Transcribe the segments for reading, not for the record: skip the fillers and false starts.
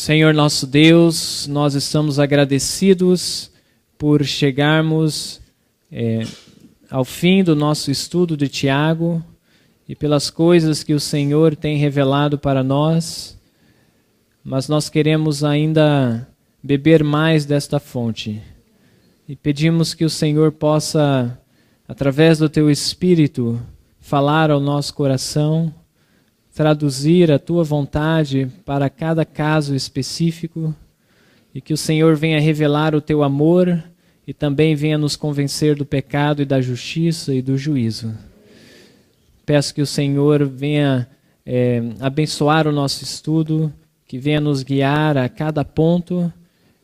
Senhor nosso Deus, nós estamos agradecidos por chegarmos ao fim do nosso estudo de Tiago e pelas coisas que o Senhor tem revelado para nós, mas nós queremos ainda beber mais desta fonte e pedimos que o Senhor possa, através do Teu Espírito, falar ao nosso coração, traduzir a Tua vontade para cada caso específico e que o Senhor venha revelar o Teu amor e também venha nos convencer do pecado e da justiça e do juízo. Peço que o Senhor venha abençoar o nosso estudo, que venha nos guiar a cada ponto.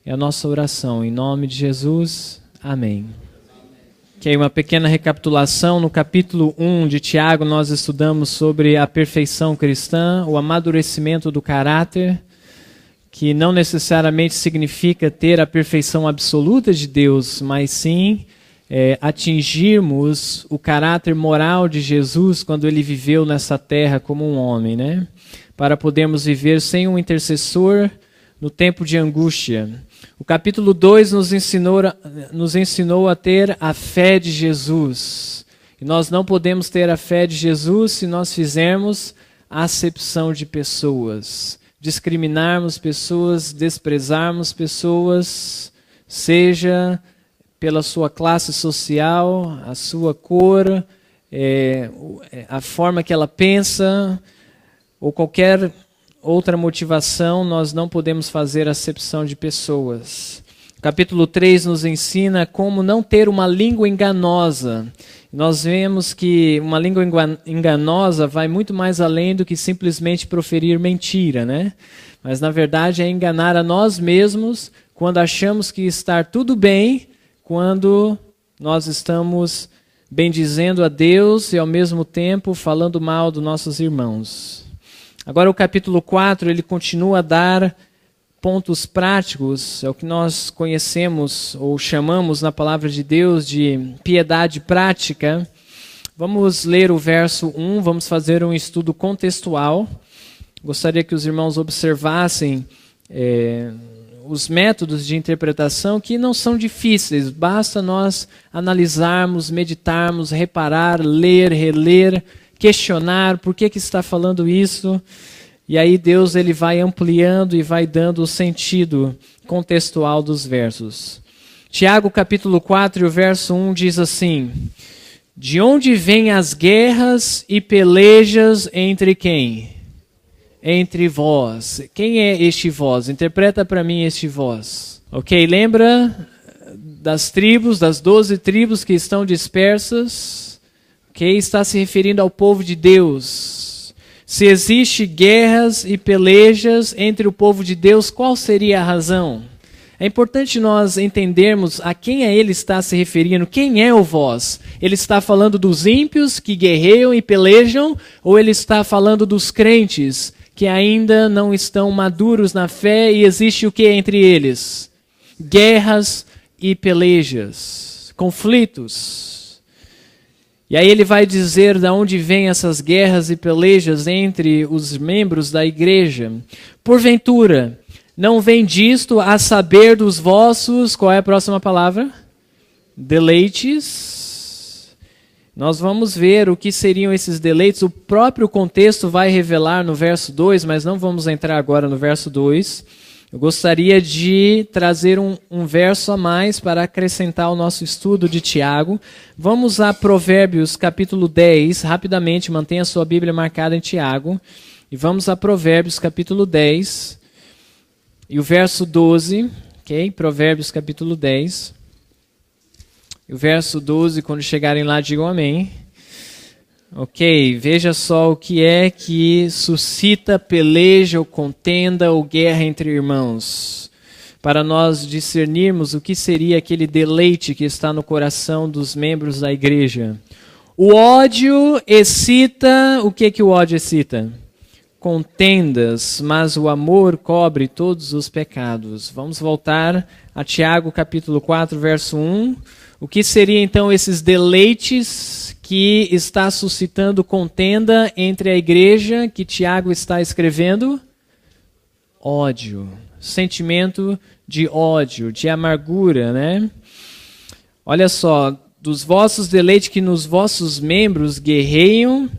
É a nossa oração. Em nome de Jesus. Amém. Ok, uma pequena recapitulação. No capítulo 1 de Tiago, nós estudamos sobre a perfeição cristã, o amadurecimento do caráter, que não necessariamente significa ter a perfeição absoluta de Deus, mas sim atingirmos o caráter moral de Jesus quando ele viveu nessa terra como um homem, né? Para podermos viver sem um intercessor no tempo de angústia. O capítulo 2 nos ensinou a ter a fé de Jesus. E nós não podemos ter a fé de Jesus se nós fizermos acepção de pessoas, discriminarmos pessoas, desprezarmos pessoas, seja pela sua classe social, a sua cor, a forma que ela pensa, ou qualquer outra motivação, nós não podemos fazer acepção de pessoas. O capítulo 3 nos ensina como não ter uma língua enganosa. Nós vemos que uma língua enganosa vai muito mais além do que simplesmente proferir mentira, né? Mas na verdade é enganar a nós mesmos quando achamos que está tudo bem, quando nós estamos bendizendo a Deus e ao mesmo tempo falando mal dos nossos irmãos. Agora o capítulo 4, ele continua a dar pontos práticos, é o que nós conhecemos ou chamamos na palavra de Deus de piedade prática. Vamos ler o verso 1, vamos fazer um estudo contextual. Gostaria que os irmãos observassem os métodos de interpretação que não são difíceis, basta nós analisarmos, meditarmos, reparar, ler, reler, questionar por que está falando isso, e aí Deus ele vai ampliando e vai dando o sentido contextual dos versos. Tiago capítulo 4, o verso 1 diz assim: de onde vêm as guerras e pelejas entre quem? Entre vós. Quem é este vós? Interpreta para mim este vós. Ok, lembra das tribos, das 12 tribos que estão dispersas? Okay, está se referindo ao povo de Deus. Se existe guerras e pelejas entre o povo de Deus, qual seria a razão? É importante nós entendermos a quem ele está se referindo. Quem é o vós? Ele está falando dos ímpios que guerreiam e pelejam, ou ele está falando dos crentes que ainda não estão maduros na fé e existe o que entre eles? Guerras e pelejas, conflitos. E aí ele vai dizer de onde vêm essas guerras e pelejas entre os membros da igreja. Porventura, não vem disto a saber dos vossos, qual é a próxima palavra? Deleites. Nós vamos ver o que seriam esses deleites. O próprio contexto vai revelar no verso 2, mas não vamos entrar agora no verso 2. Eu gostaria de trazer um verso a mais para acrescentar ao nosso estudo de Tiago. Vamos a Provérbios capítulo 10, rapidamente, mantenha a sua Bíblia marcada em Tiago. E vamos a Provérbios capítulo 10, e o verso 12, ok? Provérbios capítulo 10. E o verso 12, quando chegarem lá, digam amém. Ok, veja só o que é que suscita peleja ou contenda ou guerra entre irmãos, para nós discernirmos o que seria aquele deleite que está no coração dos membros da igreja. O ódio excita, o que o ódio excita? Contendas, mas o amor cobre todos os pecados. Vamos voltar a Tiago capítulo 4, verso 1. O que seria então esses deleites que está suscitando contenda entre a igreja que Tiago está escrevendo? Ódio. sentimento de ódio, de amargura, né? Olha só, dos vossos deleites que nos vossos membros guerreiam.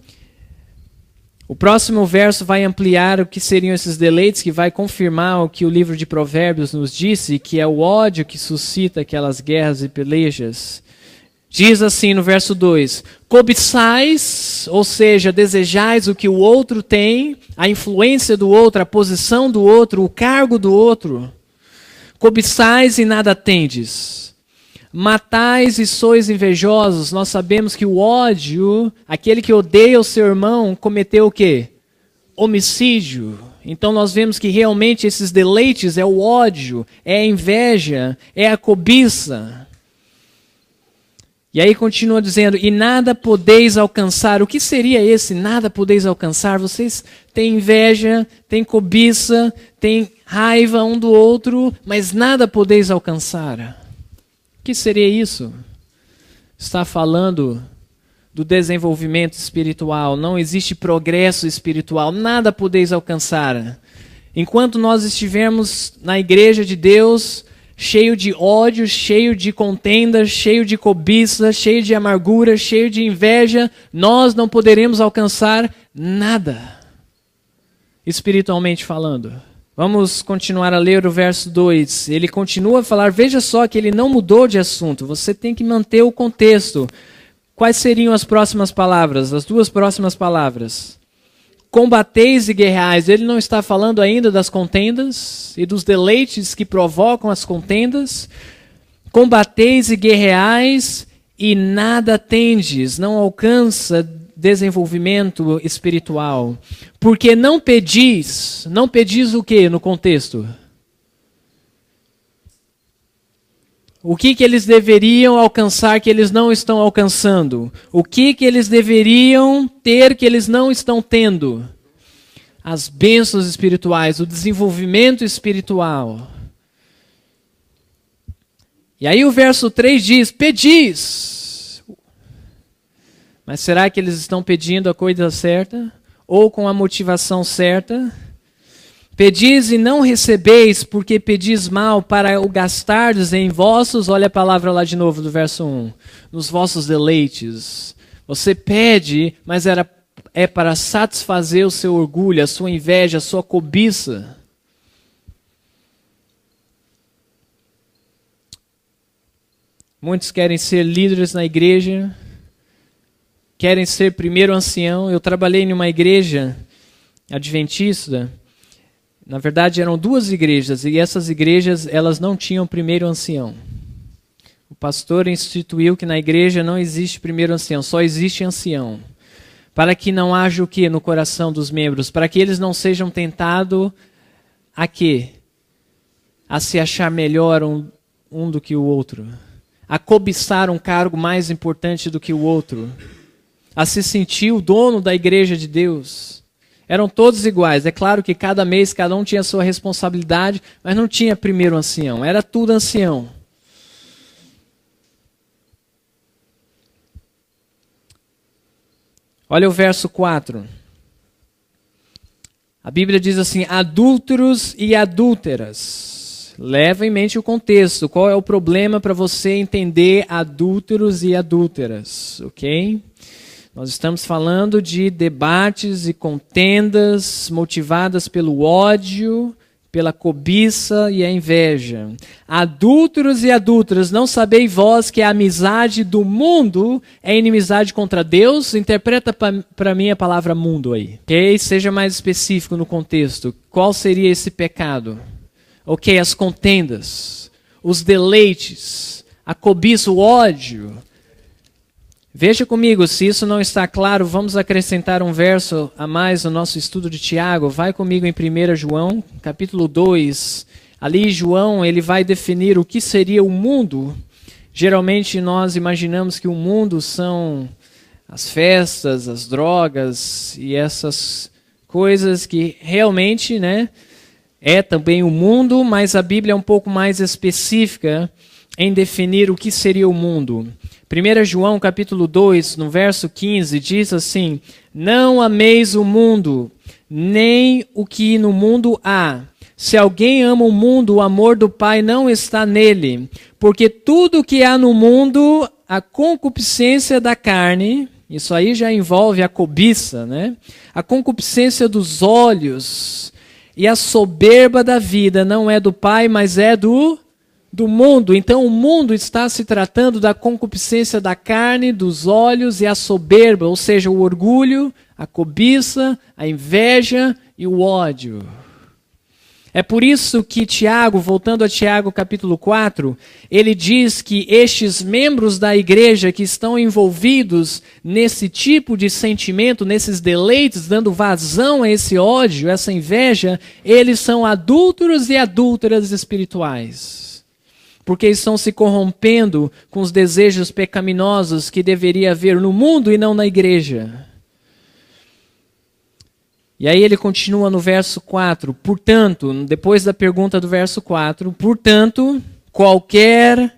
O próximo verso vai ampliar o que seriam esses deleites, que vai confirmar o que o livro de Provérbios nos disse, que é o ódio que suscita aquelas guerras e pelejas. Diz assim no verso 2: cobiçais, ou seja, desejais o que o outro tem, a influência do outro, a posição do outro, o cargo do outro. Cobiçais e nada tendes. Matais e sois invejosos. Nós sabemos que o ódio, aquele que odeia o seu irmão, cometeu o quê? Homicídio. Então nós vemos que realmente esses deleites é o ódio, é a inveja, é a cobiça. E aí continua dizendo, e nada podeis alcançar. O que seria esse nada podeis alcançar? Vocês têm inveja, têm cobiça, têm raiva um do outro, mas nada podeis alcançar. O que seria isso? Está falando do desenvolvimento espiritual. Não existe progresso espiritual. Nada podeis alcançar. Enquanto nós estivermos na igreja de Deus, cheio de ódio, cheio de contendas, cheio de cobiça, cheio de amargura, cheio de inveja, nós não poderemos alcançar nada, espiritualmente falando. Vamos continuar a ler o verso 2. Ele continua a falar, veja só que ele não mudou de assunto, você tem que manter o contexto. Quais seriam as próximas palavras, as duas próximas palavras? Combateis e guerreais. Ele não está falando ainda das contendas e dos deleites que provocam as contendas. Combateis e guerreais e nada tendes, não alcança desenvolvimento espiritual. Porque não pedis o que no contexto? O que eles deveriam alcançar que eles não estão alcançando? O que eles deveriam ter que eles não estão tendo? As bênçãos espirituais, o desenvolvimento espiritual. E aí o verso 3 diz, pedis. Mas será que eles estão pedindo a coisa certa? Ou com a motivação certa? Pedis e não recebeis, porque pedis mal para o gastardes em vossos, olha a palavra lá de novo do verso 1, nos vossos deleites. Você pede, mas é para satisfazer o seu orgulho, a sua inveja, a sua cobiça. Muitos querem ser líderes na igreja, querem ser primeiro ancião. Eu trabalhei em uma igreja adventista. Na verdade, eram duas igrejas, e essas igrejas elas não tinham primeiro ancião. O pastor instituiu que na igreja não existe primeiro ancião, só existe ancião. Para que não haja o que no coração dos membros? Para que eles não sejam tentados a quê? A se achar melhor um do que o outro. A cobiçar um cargo mais importante do que o outro. A se sentir o dono da igreja de Deus. Eram todos iguais. É claro que cada mês cada um tinha a sua responsabilidade, mas não tinha primeiro ancião. Era tudo ancião. Olha o verso 4. A Bíblia diz assim, adúlteros e adúlteras. Leva em mente o contexto. Qual é o problema para você entender adúlteros e adúlteras? Ok? Nós estamos falando de debates e contendas motivadas pelo ódio, pela cobiça e a inveja. Adúlteros e adúlteras, não sabeis vós que a amizade do mundo é inimizade contra Deus? Interpreta para mim a palavra mundo aí. Ok? Seja mais específico no contexto. Qual seria esse pecado? Ok, as contendas, os deleites, a cobiça, o ódio. Veja comigo, se isso não está claro, vamos acrescentar um verso a mais no nosso estudo de Tiago. Vai comigo em 1 João, capítulo 2. Ali João ele vai definir o que seria o mundo. Geralmente nós imaginamos que o mundo são as festas, as drogas e essas coisas que realmente, né, é também o mundo, mas a Bíblia é um pouco mais específica em definir o que seria o mundo. 1 João capítulo 2, no verso 15, diz assim, não ameis o mundo, nem o que no mundo há. Se alguém ama o mundo, o amor do Pai não está nele. Porque tudo que há no mundo, a concupiscência da carne, isso aí já envolve a cobiça, né? A concupiscência dos olhos e a soberba da vida não é do Pai, mas é do mundo. Então o mundo está se tratando da concupiscência da carne, dos olhos e a soberba, ou seja, o orgulho, a cobiça, a inveja e o ódio. É por isso que Tiago, voltando a Tiago capítulo 4, ele diz que estes membros da igreja que estão envolvidos nesse tipo de sentimento, nesses deleites, dando vazão a esse ódio, essa inveja, eles são adúlteros e adúlteras espirituais. Porque estão se corrompendo com os desejos pecaminosos que deveria haver no mundo e não na igreja. E aí ele continua no verso 4, portanto, depois da pergunta do verso 4, portanto, qualquer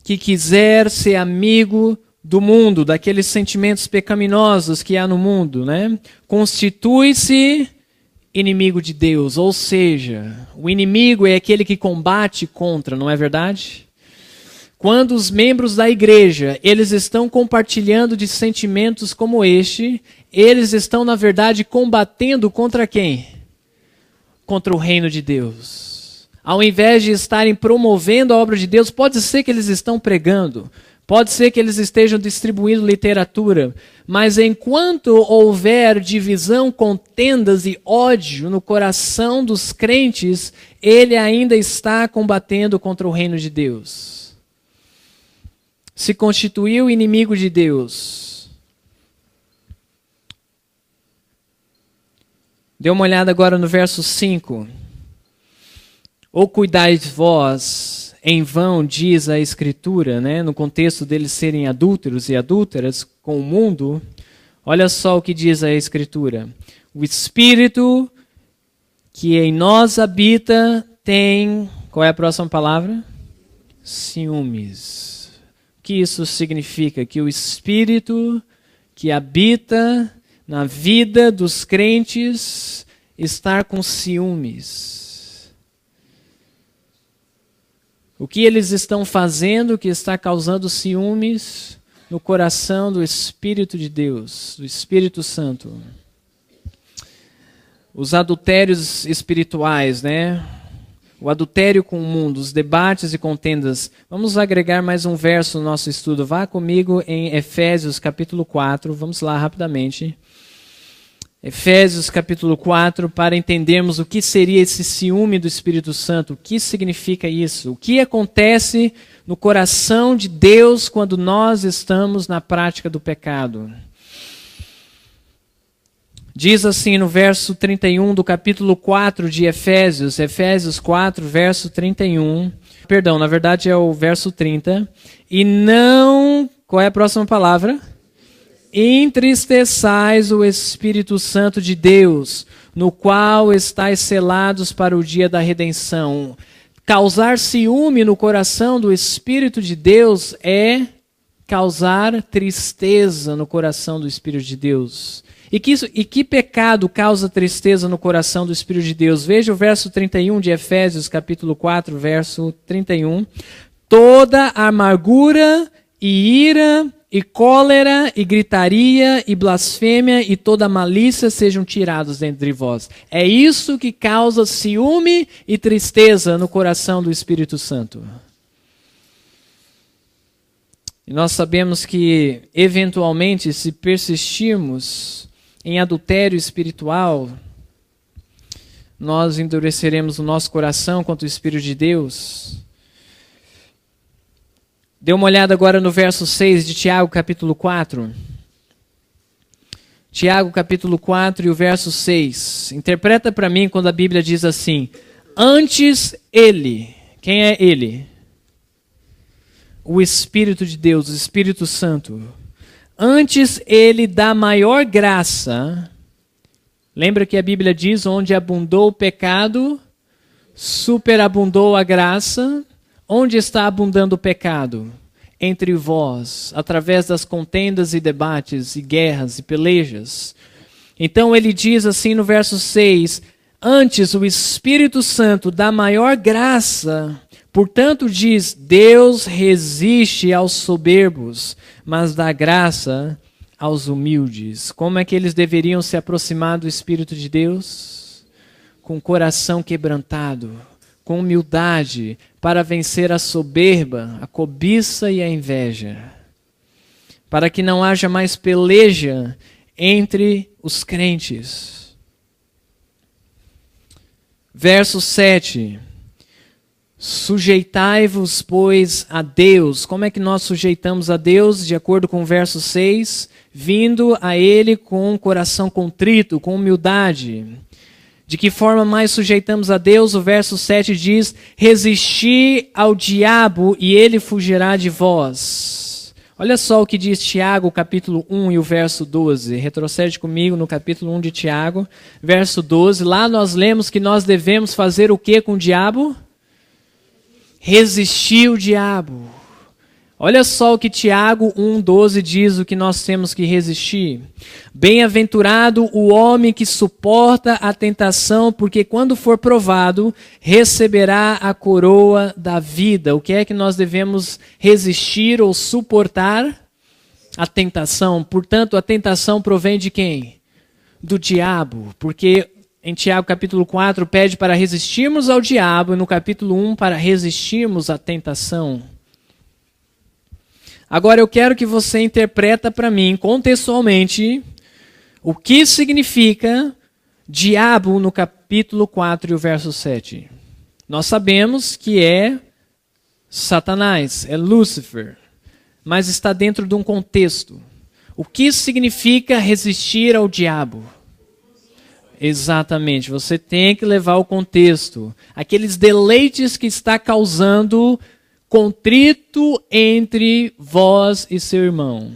que quiser ser amigo do mundo, daqueles sentimentos pecaminosos que há no mundo, né, constitui-se inimigo de Deus, ou seja, o inimigo é aquele que combate contra, não é verdade? Quando os membros da igreja, eles estão compartilhando de sentimentos como este, eles estão, na verdade, combatendo contra quem? Contra o reino de Deus. Ao invés de estarem promovendo a obra de Deus, pode ser que eles estão pregando, pode ser que eles estejam distribuindo literatura, mas enquanto houver divisão, contendas e ódio no coração dos crentes, ele ainda está combatendo contra o reino de Deus. Se constituiu inimigo de Deus. Dê uma olhada agora no verso 5. Ou cuidais vós, em vão, diz a Escritura, né? No contexto deles serem adúlteros e adúlteras com o mundo. Olha só o que diz a Escritura. O Espírito que em nós habita tem... Qual é a próxima palavra? Ciúmes. O que isso significa? Que o Espírito que habita na vida dos crentes está com ciúmes. O que eles estão fazendo que está causando ciúmes no coração do Espírito de Deus, do Espírito Santo? Os adultérios espirituais, né? O adultério com o mundo, os debates e contendas. Vamos agregar mais um verso no nosso estudo. Vá comigo em Efésios capítulo 4. Vamos lá rapidamente. Efésios capítulo 4, para entendermos o que seria esse ciúme do Espírito Santo. O que significa isso? O que acontece no coração de Deus quando nós estamos na prática do pecado? Diz assim no verso 31 do capítulo 4 de Efésios, Efésios 4, verso 31. Perdão, na verdade é o verso 30. E não... Qual é a próxima palavra? Entristeçais o Espírito Santo de Deus, no qual estáis selados para o dia da redenção. Causar ciúme no coração do Espírito de Deus é causar tristeza no coração do Espírito de Deus. E que pecado causa tristeza no coração do Espírito de Deus? Veja o verso 31 de Efésios, capítulo 4, verso 31. Toda amargura e ira e cólera e gritaria e blasfêmia e toda malícia sejam tirados dentre vós. É isso que causa ciúme e tristeza no coração do Espírito Santo. E nós sabemos que, eventualmente, se persistirmos em adultério espiritual, nós endureceremos o nosso coração contra o Espírito de Deus. Dê uma olhada agora no verso 6 de Tiago, capítulo 4. Tiago, capítulo 4 e o verso 6. Interpreta para mim quando a Bíblia diz assim: antes ele. Quem é ele? O Espírito de Deus, o Espírito Santo. Antes ele dá maior graça. Lembra que a Bíblia diz: onde abundou o pecado, superabundou a graça. Onde está abundando o pecado? Entre vós, através das contendas e debates, e guerras e pelejas. Então ele diz assim no verso 6, Antes, o Espírito Santo dá maior graça. Portanto, diz, Deus resiste aos soberbos, mas dá graça aos humildes. Como é que eles deveriam se aproximar do Espírito de Deus? Com o coração quebrantado, com humildade, para vencer a soberba, a cobiça e a inveja. Para que não haja mais peleja entre os crentes. Verso 7. Sujeitai-vos, pois, a Deus. Como é que nós sujeitamos a Deus? De acordo com o verso 6, vindo a Ele com um coração contrito, com humildade. De que forma mais sujeitamos a Deus? O verso 7 diz, resisti ao diabo e ele fugirá de vós. Olha só o que diz Tiago, capítulo 1 e o verso 12. Retrocede comigo no capítulo 1 de Tiago, verso 12. Lá nós lemos que nós devemos fazer o que com o diabo? Resistir o diabo. Olha só o que Tiago 1,12 diz o que nós temos que resistir. Bem-aventurado o homem que suporta a tentação, porque quando for provado, receberá a coroa da vida. O que é que nós devemos resistir ou suportar? A tentação. Portanto, a tentação provém de quem? Do diabo. Porque em Tiago capítulo 4 pede para resistirmos ao diabo, e no capítulo 1 para resistirmos à tentação. Agora eu quero que você interpreta para mim, contextualmente, o que significa diabo no capítulo 4 e o verso 7. Nós sabemos que é Satanás, é Lúcifer, mas está dentro de um contexto. O que significa resistir ao diabo? Exatamente, você tem que levar o contexto. Aqueles deleites que está causando contrito entre vós e seu irmão.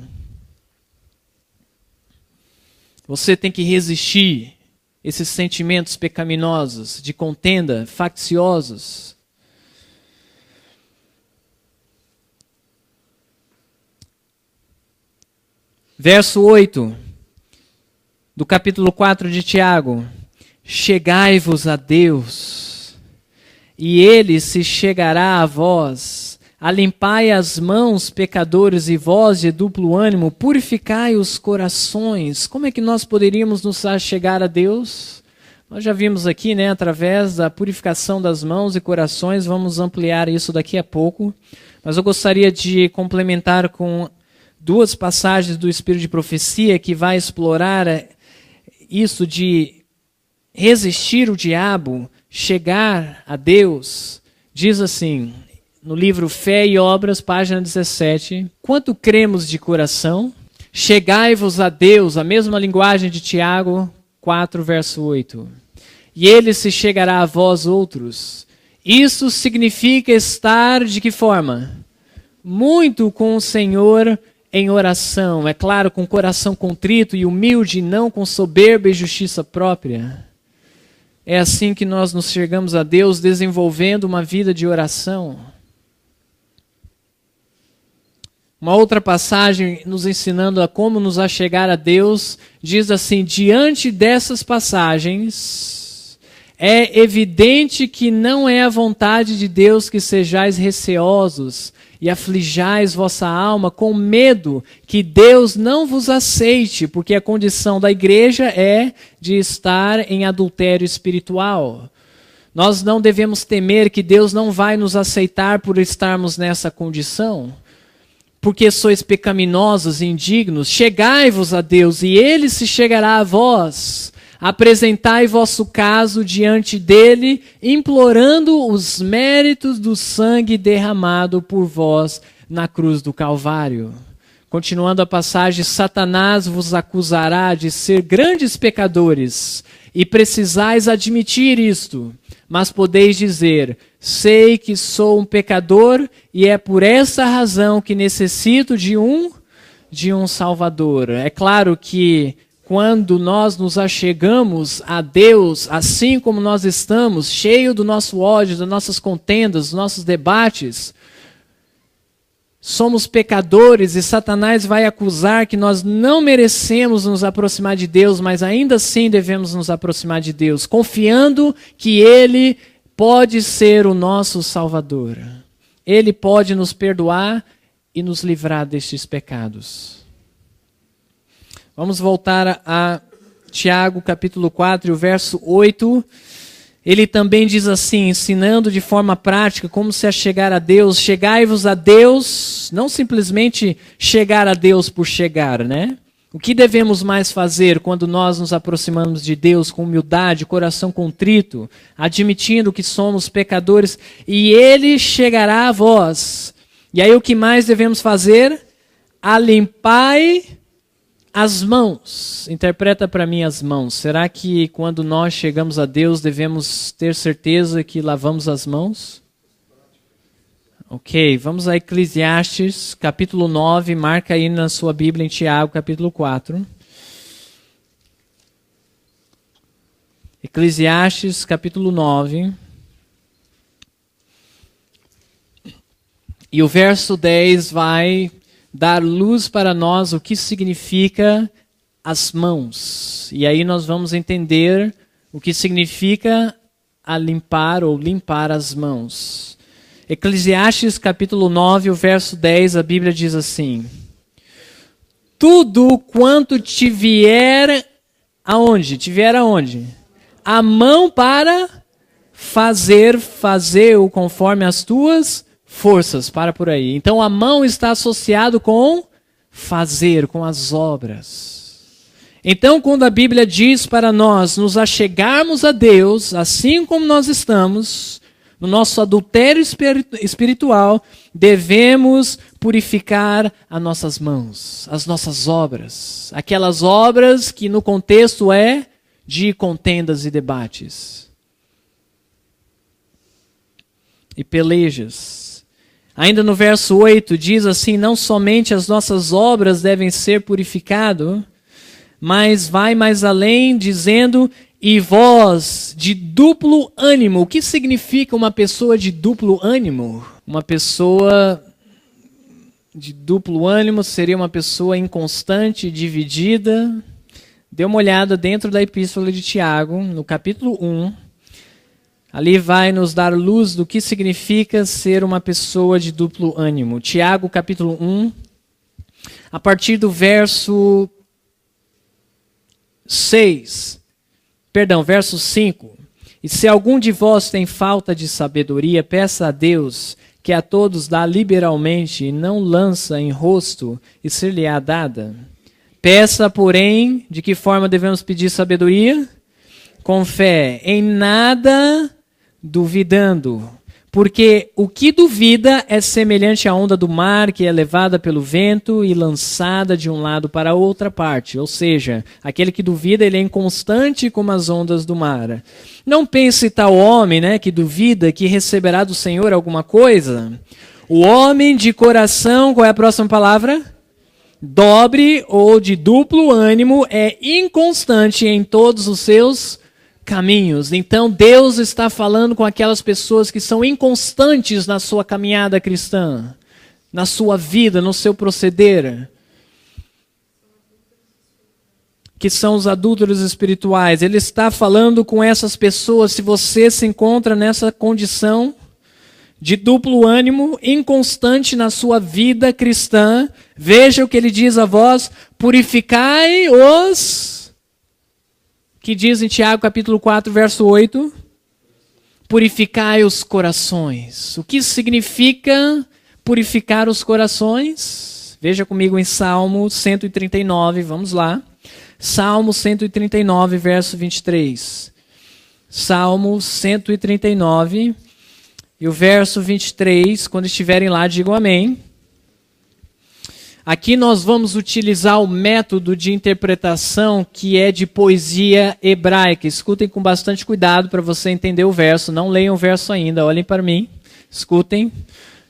Você tem que resistir esses sentimentos pecaminosos, de contenda, facciosos. Verso 8 do capítulo 4 de Tiago. Chegai-vos a Deus, e Ele se chegará a vós. Alimpai as mãos, pecadores, e vós de duplo ânimo, purificai os corações. Como é que nós poderíamos nos chegar a Deus? Nós já vimos aqui, né, através da purificação das mãos e corações, vamos ampliar isso daqui a pouco. Mas eu gostaria de complementar com duas passagens do Espírito de Profecia que vai explorar isso de resistir o diabo, chegar a Deus. Diz assim, no livro Fé e Obras, página 17, quanto cremos de coração, chegai-vos a Deus, a mesma linguagem de Tiago 4, verso 8. E Ele se chegará a vós outros. Isso significa estar de que forma? Muito com o Senhor em oração, é claro, com coração contrito e humilde, não com soberba e justiça própria. É assim que nós nos chegamos a Deus, desenvolvendo uma vida de oração. Uma outra passagem nos ensinando a como nos achegar a Deus, diz assim, diante dessas passagens, é evidente que não é a vontade de Deus que sejais receosos e aflijais vossa alma com medo que Deus não vos aceite, porque a condição da igreja é de estar em adultério espiritual. Nós não devemos temer que Deus não vai nos aceitar por estarmos nessa condição, porque sois pecaminosos e indignos. Chegai-vos a Deus e Ele se chegará a vós. Apresentai vosso caso diante dele, implorando os méritos do sangue derramado por vós na cruz do Calvário. Continuando a passagem, Satanás vos acusará de ser grandes pecadores, e precisais admitir isto, mas podeis dizer, sei que sou um pecador, e é por essa razão que necessito de um Salvador. É claro que quando nós nos achegamos a Deus, assim como nós estamos, cheio do nosso ódio, das nossas contendas, dos nossos debates, somos pecadores e Satanás vai acusar que nós não merecemos nos aproximar de Deus, mas ainda assim devemos nos aproximar de Deus, confiando que Ele pode ser o nosso Salvador. Ele pode nos perdoar e nos livrar destes pecados. Vamos voltar a Tiago capítulo 4, o verso 8. Ele também diz assim, ensinando de forma prática como se achegar a Deus. Chegai-vos a Deus, não simplesmente chegar a Deus por chegar, né? O que devemos mais fazer quando nós nos aproximamos de Deus com humildade, coração contrito, admitindo que somos pecadores, e Ele chegará a vós. E aí o que mais devemos fazer? Alimpai as mãos. Interpreta para mim as mãos. Será que quando nós chegamos a Deus devemos ter certeza que lavamos as mãos? Ok, vamos a Eclesiastes, capítulo 9, marca aí na sua Bíblia em Tiago, capítulo 4. Eclesiastes, capítulo 9. E o verso 10 vai dar luz para nós o que significa as mãos. E aí nós vamos entender o que significa limpar ou limpar as mãos. Eclesiastes capítulo 9, o verso 10, a Bíblia diz assim: tudo quanto te vier aonde? Te vier aonde? A mão para fazer-o conforme as tuas forças, para por aí. Então a mão está associado com fazer, com as obras. Então quando a Bíblia diz para nós nos achegarmos a Deus, assim como nós estamos, no nosso adultério espiritual, devemos purificar as nossas mãos, as nossas obras. Aquelas obras que no contexto é de contendas e debates. E pelejas. Ainda no verso 8 diz assim, não somente as nossas obras devem ser purificadas, mas vai mais além dizendo, e vós de duplo ânimo. O que significa uma pessoa de duplo ânimo? Uma pessoa de duplo ânimo seria uma pessoa inconstante, dividida. Dê uma olhada dentro da Epístola de Tiago, no capítulo 1. Ali vai nos dar luz do que significa ser uma pessoa de duplo ânimo. Tiago, capítulo 1, a partir do verso 5. E se algum de vós tem falta de sabedoria, peça a Deus, que a todos dá liberalmente e não lança em rosto, e ser-lhe-á dada. Peça, porém, de que forma devemos pedir sabedoria? Com fé, em nada duvidando. Porque o que duvida é semelhante à onda do mar, que é levada pelo vento e lançada de um lado para a outra parte. Ou seja, aquele que duvida, ele é inconstante como as ondas do mar. Não pense tal homem, que duvida, que receberá do Senhor alguma coisa. O homem de coração, qual é a próxima palavra? Dobre ou de duplo ânimo, é inconstante em todos os seus caminhos. Então Deus está falando com aquelas pessoas que são inconstantes na sua caminhada cristã, na sua vida, no seu proceder, que são os adúlteros espirituais. Ele está falando com essas pessoas. Se você se encontra nessa condição de duplo ânimo, inconstante na sua vida cristã, veja o que ele diz a vós: purificai os... que diz em Tiago capítulo 4, verso 8, purificai os corações. O que significa purificar os corações? Veja comigo em Salmo 139, vamos lá. Salmo 139, verso 23. Salmo 139, e o verso 23, quando estiverem lá, digam amém. Aqui nós vamos utilizar o método de interpretação que é de poesia hebraica. Escutem com bastante cuidado para você entender o verso. Não leiam o verso ainda, olhem para mim. Escutem.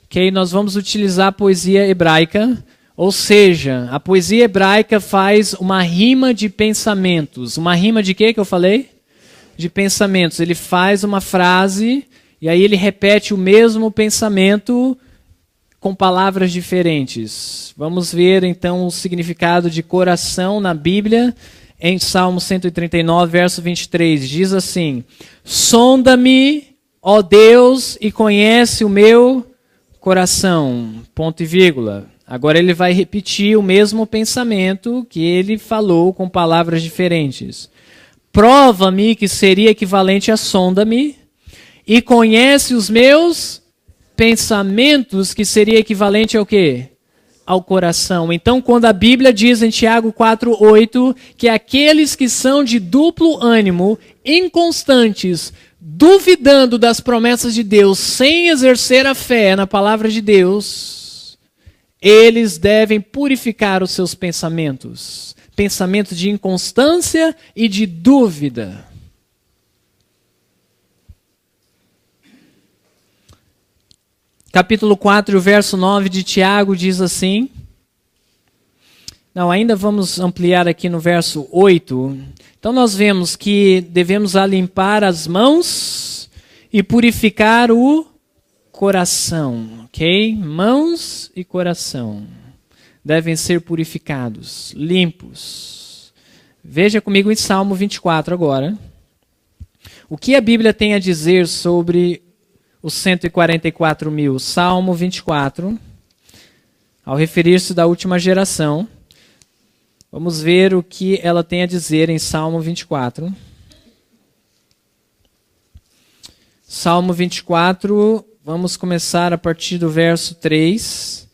Ok, nós vamos utilizar a poesia hebraica. Ou seja, a poesia hebraica faz uma rima de pensamentos. Uma rima de quê que eu falei? De pensamentos. Ele faz uma frase e aí ele repete o mesmo pensamento com palavras diferentes. Vamos ver então o significado de coração na Bíblia. Em Salmo 139, verso 23, diz assim: sonda-me, ó Deus, e conhece o meu coração. Ponto e vírgula. Agora ele vai repetir o mesmo pensamento que ele falou com palavras diferentes. Prova-me, que seria equivalente a sonda-me, e conhece os meus pensamentos, que seria equivalente ao quê? Ao coração. Então, quando a Bíblia diz em Tiago 4:8 que aqueles que são de duplo ânimo, inconstantes, duvidando das promessas de Deus, sem exercer a fé na palavra de Deus, eles devem purificar os seus pensamentos. Pensamentos de inconstância e de dúvida. Capítulo 4, verso 9 de Tiago diz assim. Não, ainda vamos ampliar aqui no verso 8. Então nós vemos que devemos limpar as mãos e purificar o coração, ok? Mãos e coração devem ser purificados, limpos. Veja comigo em Salmo 24 agora. O que a Bíblia tem a dizer sobre os 144 mil? Salmo 24, ao referir-se da última geração. Vamos ver o que ela tem a dizer em Salmo 24. Salmo 24, vamos começar a partir do verso 3.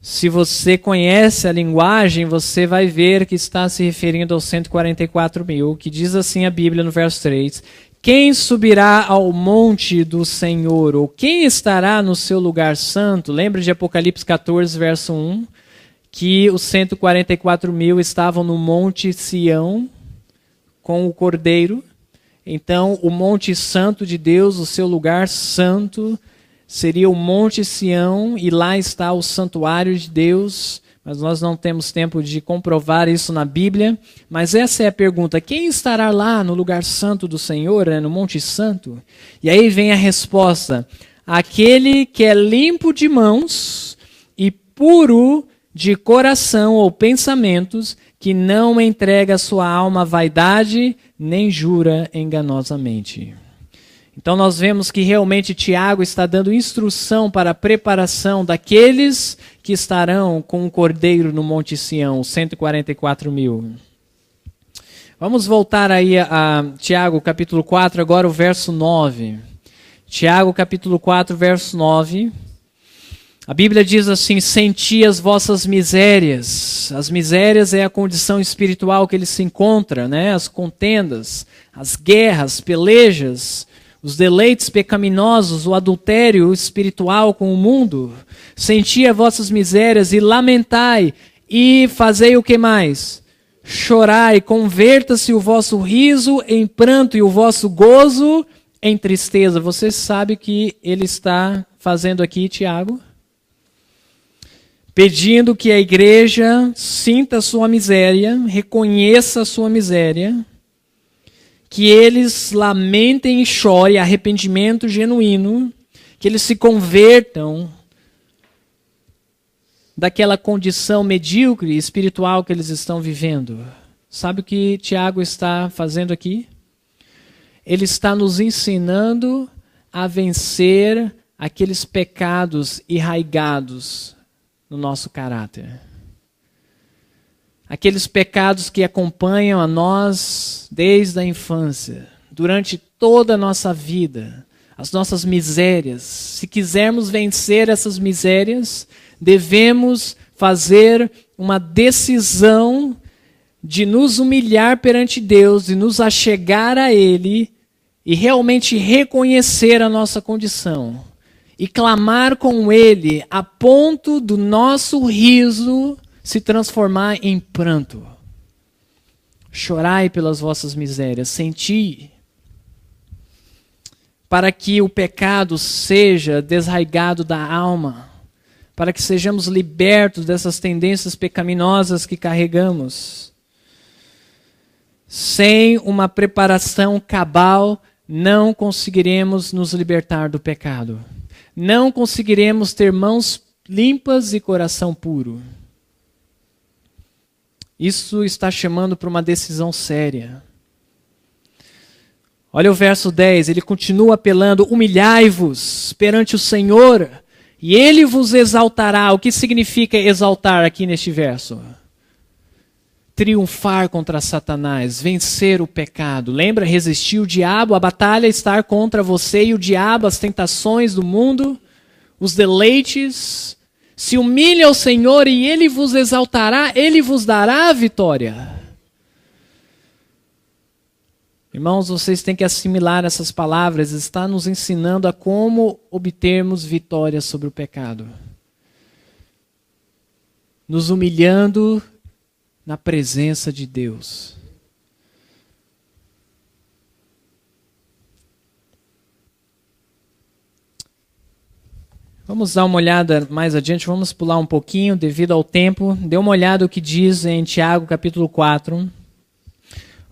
Se você conhece a linguagem, você vai ver que está se referindo aos 144 mil, que diz assim a Bíblia no verso 3. Quem subirá ao monte do Senhor, ou quem estará no seu lugar santo? Lembra de Apocalipse 14, verso 1, que os 144 mil estavam no monte Sião, com o Cordeiro. Então, o monte santo de Deus, o seu lugar santo, seria o monte Sião, e lá está o santuário de Deus. Mas nós não temos tempo de comprovar isso na Bíblia. Mas essa é a pergunta: quem estará lá no lugar santo do Senhor, no Monte Santo? E aí vem a resposta: aquele que é limpo de mãos e puro de coração ou pensamentos, que não entrega sua alma à vaidade, nem jura enganosamente. Então nós vemos que realmente Tiago está dando instrução para a preparação daqueles que estarão com o Cordeiro no Monte Sião, 144 mil. Vamos voltar aí a Tiago capítulo 4, agora o verso 9. Tiago capítulo 4, verso 9. A Bíblia diz assim: senti as vossas misérias. As misérias é a condição espiritual que ele se encontra, né? As contendas, as guerras, pelejas, os deleites pecaminosos, o adultério espiritual com o mundo. Senti as vossas misérias e lamentai, e fazei o que mais? Chorai, converta-se o vosso riso em pranto e o vosso gozo em tristeza. Você sabe o que ele está fazendo aqui, Tiago? Pedindo que a igreja sinta a sua miséria, reconheça a sua miséria, que eles lamentem e chorem, arrependimento genuíno, que eles se convertam daquela condição medíocre espiritual que eles estão vivendo. Sabe o que Tiago está fazendo aqui? Ele está nos ensinando a vencer aqueles pecados arraigados no nosso caráter. Aqueles pecados que acompanham a nós desde a infância, durante toda a nossa vida, as nossas misérias. Se quisermos vencer essas misérias, devemos fazer uma decisão de nos humilhar perante Deus, de nos achegar a Ele e realmente reconhecer a nossa condição e clamar com Ele a ponto do nosso riso se transformar em pranto. Chorai pelas vossas misérias, senti, para que o pecado seja desraigado da alma, para que sejamos libertos dessas tendências pecaminosas que carregamos. Sem uma preparação cabal, não conseguiremos nos libertar do pecado. não conseguiremos ter mãos limpas e coração puro. Isso está chamando para uma decisão séria. Olha o verso 10, ele continua apelando: humilhai-vos perante o Senhor, e Ele vos exaltará. O que significa exaltar aqui neste verso? Triunfar contra Satanás, vencer o pecado. Lembra? Resistir o diabo, a batalha está contra você e o diabo, as tentações do mundo, os deleites. Se humilhe ao Senhor e Ele vos exaltará, Ele vos dará a vitória. Irmãos, vocês têm que assimilar essas palavras, está nos ensinando a como obtermos vitória sobre o pecado. Nos humilhando na presença de Deus. Vamos dar uma olhada mais adiante, vamos pular um pouquinho devido ao tempo. Dê uma olhada o que diz em Tiago capítulo 4.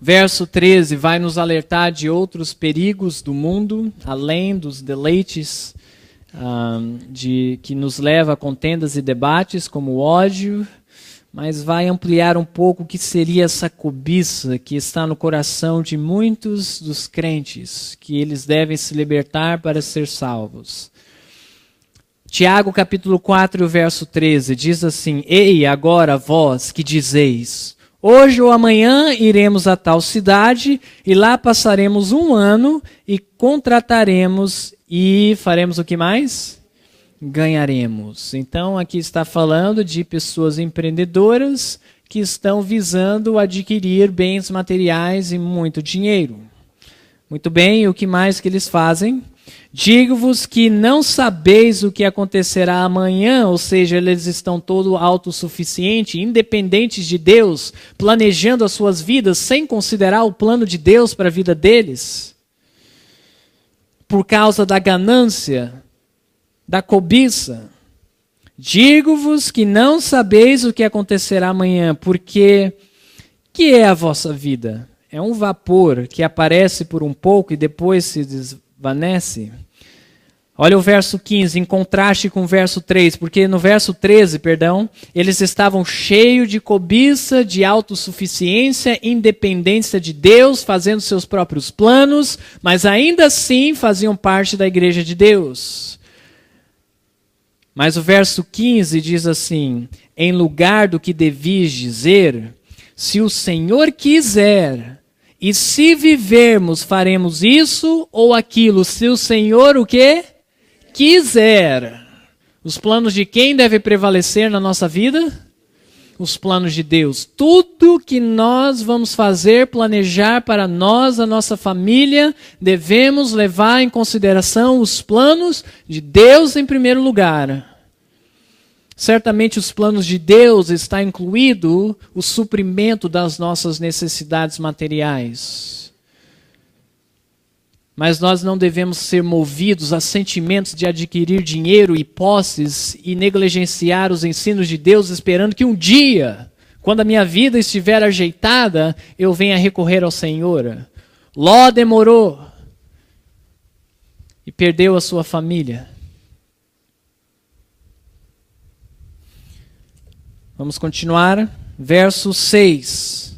Verso 13 vai nos alertar de outros perigos do mundo, além dos deleites que nos leva a contendas e debates, como o ódio, mas vai ampliar um pouco o que seria essa cobiça que está no coração de muitos dos crentes, que eles devem se libertar para ser salvos. Tiago capítulo 4, verso 13, diz assim: Ei, agora vós que dizeis, hoje ou amanhã iremos a tal cidade e lá passaremos 1 ano e contrataremos e faremos o que mais? Ganharemos. Então aqui está falando de pessoas empreendedoras que estão visando adquirir bens materiais e muito dinheiro. Muito bem, e o que mais que eles fazem? Digo-vos que não sabeis o que acontecerá amanhã, ou seja, eles estão todo autossuficientes, independentes de Deus, planejando as suas vidas sem considerar o plano de Deus para a vida deles. Por causa da ganância, da cobiça. Digo-vos que não sabeis o que acontecerá amanhã, porque que é a vossa vida? É um vapor que aparece por um pouco e depois se desvanece. Olha o verso 15, em contraste com o verso 3, porque no verso 13, eles estavam cheios de cobiça, de autossuficiência, independência de Deus, fazendo seus próprios planos, mas ainda assim faziam parte da igreja de Deus. Mas o verso 15 diz assim: em lugar do que devias dizer, se o Senhor quiser, e se vivermos, faremos isso ou aquilo. Se o Senhor o quê? Quiser. Os planos de quem deve prevalecer na nossa vida? Os planos de Deus. Tudo que nós vamos fazer, planejar para nós, a nossa família, devemos levar em consideração os planos de Deus em primeiro lugar. Certamente os planos de Deus está incluído o suprimento das nossas necessidades materiais. Mas nós não devemos ser movidos a sentimentos de adquirir dinheiro e posses e negligenciar os ensinos de Deus, esperando que um dia, quando a minha vida estiver ajeitada, eu venha recorrer ao Senhor. Ló demorou e perdeu a sua família. Vamos continuar, verso 16.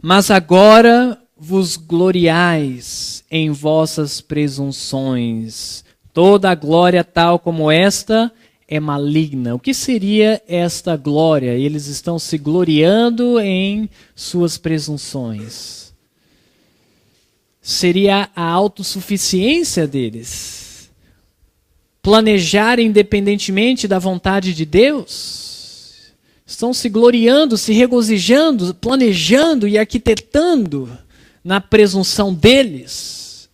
Mas agora vos gloriais em vossas presunções. Toda a glória tal como esta é maligna. O que seria esta glória? Eles estão se gloriando em suas presunções. Seria a autossuficiência deles. Planejar independentemente da vontade de Deus? Estão se gloriando, se regozijando, planejando e arquitetando na presunção deles.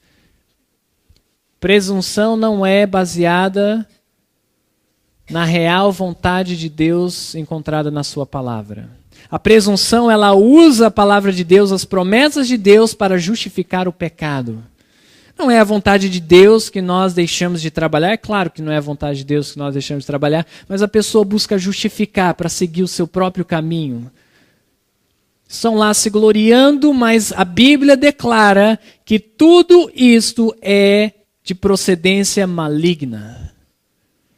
Presunção não é baseada na real vontade de Deus encontrada na sua palavra. A presunção, ela usa a palavra de Deus, as promessas de Deus para justificar o pecado. Não é a vontade de Deus que nós deixamos de trabalhar. É claro que não é a vontade de Deus que nós deixamos de trabalhar, mas a pessoa busca justificar para seguir o seu próprio caminho. Estão lá se gloriando, mas a Bíblia declara que tudo isto é de procedência maligna.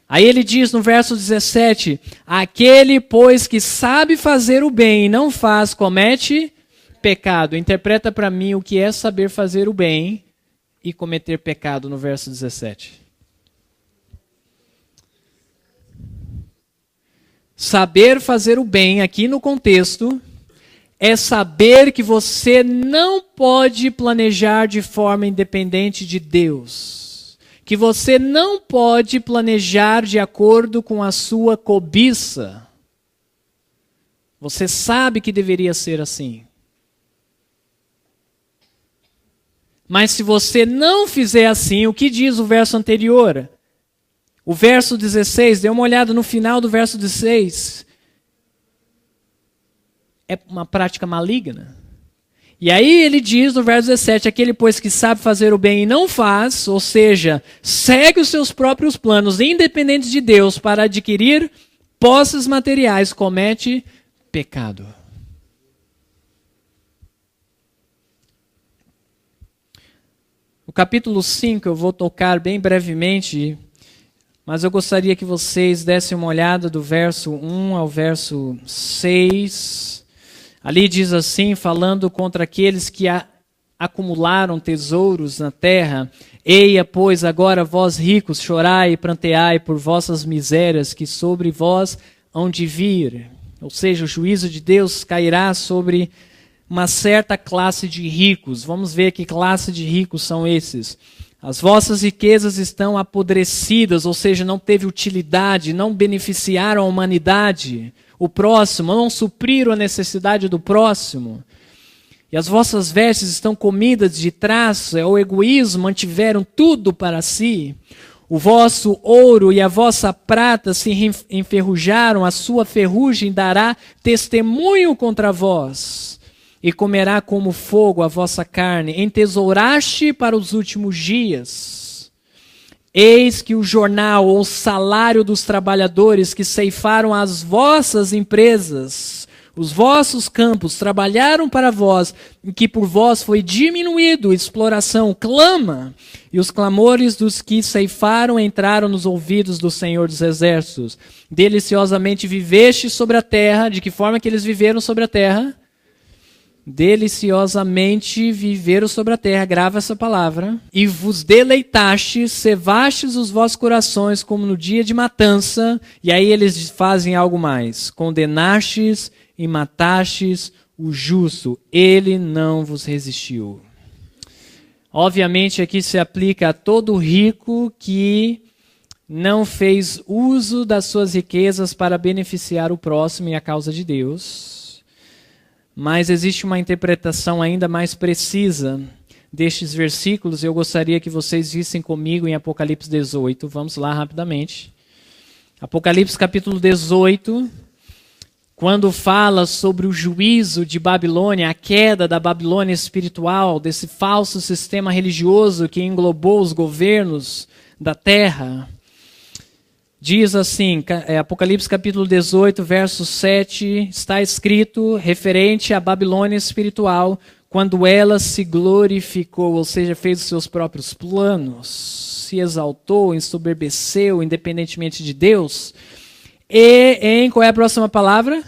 Aí ele diz no verso 17, aquele, pois, que sabe fazer o bem e não faz, comete pecado. Interpreta para mim o que é saber fazer o bem e cometer pecado no verso 17. Saber fazer o bem, aqui no contexto, é saber que você não pode planejar de forma independente de Deus. Que você não pode planejar de acordo com a sua cobiça. Você sabe que deveria ser assim. Mas se você não fizer assim, o que diz o verso anterior? O verso 16, dê uma olhada no final do verso 16. É uma prática maligna. E aí ele diz no verso 17, aquele pois que sabe fazer o bem e não faz, ou seja, segue os seus próprios planos, independentes de Deus, para adquirir posses materiais, comete pecado. O capítulo 5 eu vou tocar bem brevemente, mas eu gostaria que vocês dessem uma olhada do verso 1 ao verso 6. Ali diz assim, falando contra aqueles que acumularam tesouros na terra: eia, pois, agora vós ricos, chorai e pranteai por vossas misérias que sobre vós hão de vir. Ou seja, o juízo de Deus cairá sobre uma certa classe de ricos. Vamos ver que classe de ricos são esses. As vossas riquezas estão apodrecidas, ou seja, não teve utilidade, não beneficiaram a humanidade, o próximo, não supriram a necessidade do próximo. E as vossas vestes estão comidas de traço, é o egoísmo, mantiveram tudo para si. O vosso ouro e a vossa prata se enferrujaram, a sua ferrugem dará testemunho contra vós. E comerá como fogo a vossa carne, entesouraste para os últimos dias. Eis que o jornal ou salário dos trabalhadores que ceifaram as vossas empresas, os vossos campos, trabalharam para vós, e que por vós foi diminuído, exploração, clama, e os clamores dos que ceifaram entraram nos ouvidos do Senhor dos Exércitos. Deliciosamente viveste sobre a terra. De que forma que eles viveram sobre a terra? Deliciosamente viveram sobre a terra, grava essa palavra, e vos deleitastes, cevastes os vossos corações como no dia de matança, e aí eles fazem algo mais, condenastes e matastes o justo, ele não vos resistiu. Obviamente aqui se aplica a todo rico que não fez uso das suas riquezas para beneficiar o próximo e a causa de Deus. Mas existe uma interpretação ainda mais precisa destes versículos. Eu gostaria que vocês vissem comigo em Apocalipse 18. Vamos lá rapidamente. Apocalipse capítulo 18, quando fala sobre o juízo de Babilônia, a queda da Babilônia espiritual, desse falso sistema religioso que englobou os governos da terra. Diz assim, Apocalipse capítulo 18, verso 7, está escrito referente à Babilônia espiritual, quando ela se glorificou, ou seja, fez os seus próprios planos, se exaltou, ensoberbeceu, independentemente de Deus, e qual é a próxima palavra?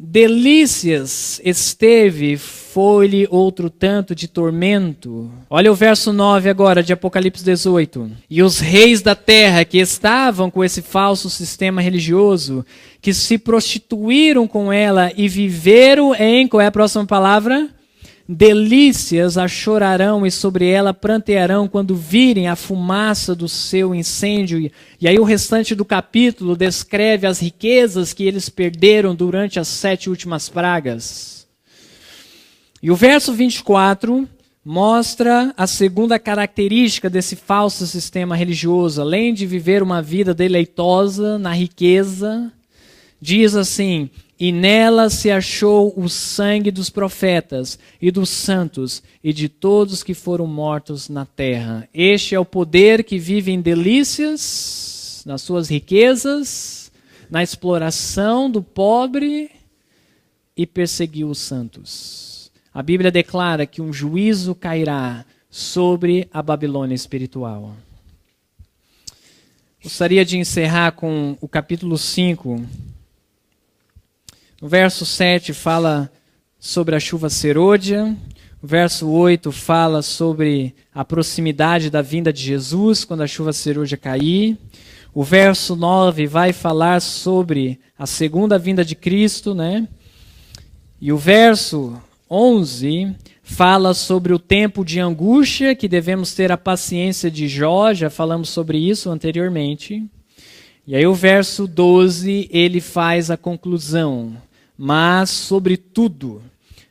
Delícias esteve, foi-lhe outro tanto de tormento. Olha o verso 9 agora de Apocalipse 18. E os reis da terra que estavam com esse falso sistema religioso, que se prostituíram com ela e viveram em, qual é a próxima palavra? Delícias a chorarão e sobre ela prantearão quando virem a fumaça do seu incêndio. E aí o restante do capítulo descreve as riquezas que eles perderam durante as 7 últimas pragas. E o verso 24 mostra a segunda característica desse falso sistema religioso. Além de viver uma vida deleitosa na riqueza, diz assim: e nela se achou o sangue dos profetas e dos santos e de todos que foram mortos na terra. Este é o poder que vive em delícias, nas suas riquezas, na exploração do pobre e perseguiu os santos. A Bíblia declara que um juízo cairá sobre a Babilônia espiritual. Gostaria de encerrar com o capítulo 5. No verso 7 fala sobre a chuva serôdia. O verso 8 fala sobre a proximidade da vinda de Jesus, quando a chuva serôdia cair. O verso 9 vai falar sobre a segunda vinda de Cristo, né? E o verso 11 fala sobre o tempo de angústia, que devemos ter a paciência de Jó, já falamos sobre isso anteriormente. E aí o verso 12, ele faz a conclusão. Mas, sobretudo,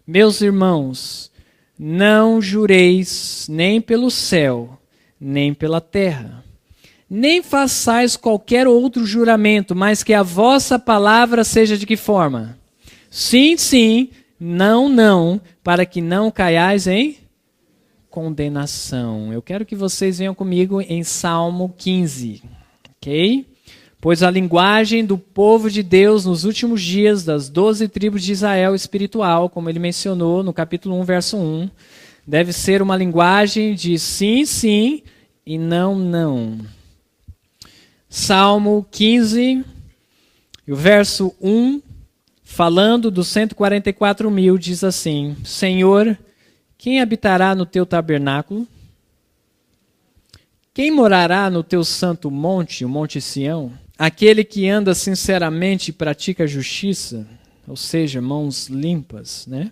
meus irmãos, não jureis nem pelo céu, nem pela terra, nem façais qualquer outro juramento, mas que a vossa palavra seja de que forma? Sim, sim, não, não, para que não caiais em condenação. Eu quero que vocês venham comigo em Salmo 15, ok? Pois a linguagem do povo de Deus nos últimos dias das 12 tribos de Israel espiritual, como ele mencionou no capítulo 1, verso 1, deve ser uma linguagem de sim, sim e não, não. Salmo 15, e o verso 1, falando dos 144.000, diz assim: Senhor, quem habitará no teu tabernáculo? Quem morará no teu santo monte, o Monte Sião? Aquele que anda sinceramente e pratica justiça, ou seja, mãos limpas, né?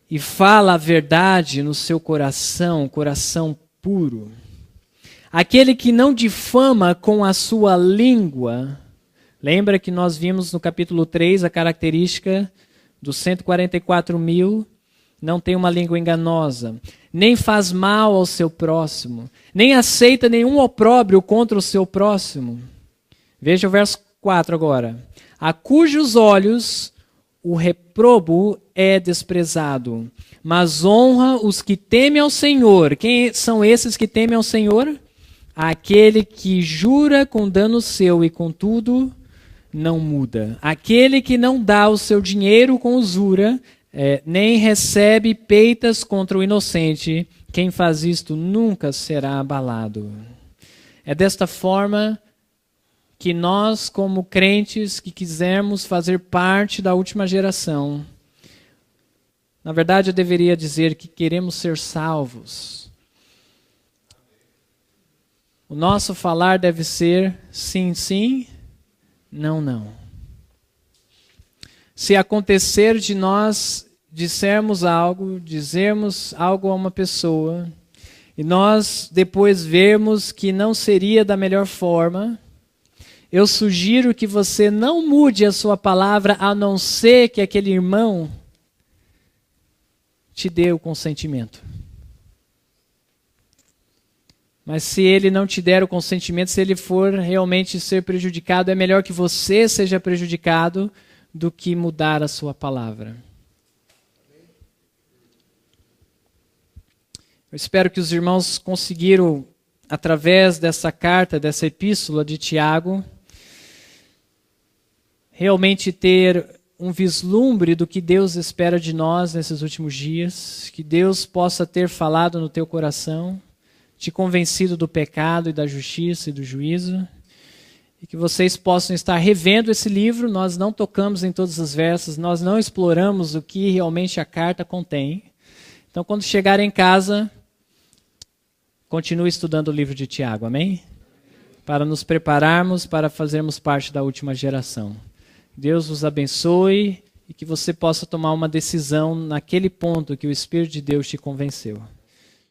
E fala a verdade no seu coração, coração puro. Aquele que não difama com a sua língua. Lembra que nós vimos no capítulo 3 a característica dos 144.000, não tem uma língua enganosa, nem faz mal ao seu próximo, nem aceita nenhum opróbrio contra o seu próximo. Veja o verso 4 agora. A cujos olhos o reprobo é desprezado, mas honra os que temem ao Senhor. Quem são esses que temem ao Senhor? Aquele que jura com dano seu e contudo não muda. Aquele que não dá o seu dinheiro com usura, nem recebe peitas contra o inocente. Quem faz isto nunca será abalado. É desta forma que nós, como crentes que quisermos fazer parte da última geração, na verdade eu deveria dizer que queremos ser salvos. O nosso falar deve ser sim, sim, não, não. Se acontecer de nós dizermos algo a uma pessoa, e nós depois vermos que não seria da melhor forma, eu sugiro que você não mude a sua palavra, a não ser que aquele irmão te dê o consentimento. Mas se ele não te der o consentimento, se ele for realmente ser prejudicado, é melhor que você seja prejudicado do que mudar a sua palavra. Eu espero que os irmãos conseguiram, através dessa carta, dessa epístola de Tiago, realmente ter um vislumbre do que Deus espera de nós nesses últimos dias, que Deus possa ter falado no teu coração, te convencido do pecado e da justiça e do juízo, e que vocês possam estar revendo esse livro. Nós não tocamos em todos os versos, nós não exploramos o que realmente a carta contém. Então, quando chegar em casa, continue estudando o livro de Tiago, amém? Para nos prepararmos para fazermos parte da última geração. Deus vos abençoe e que você possa tomar uma decisão naquele ponto que o Espírito de Deus te convenceu.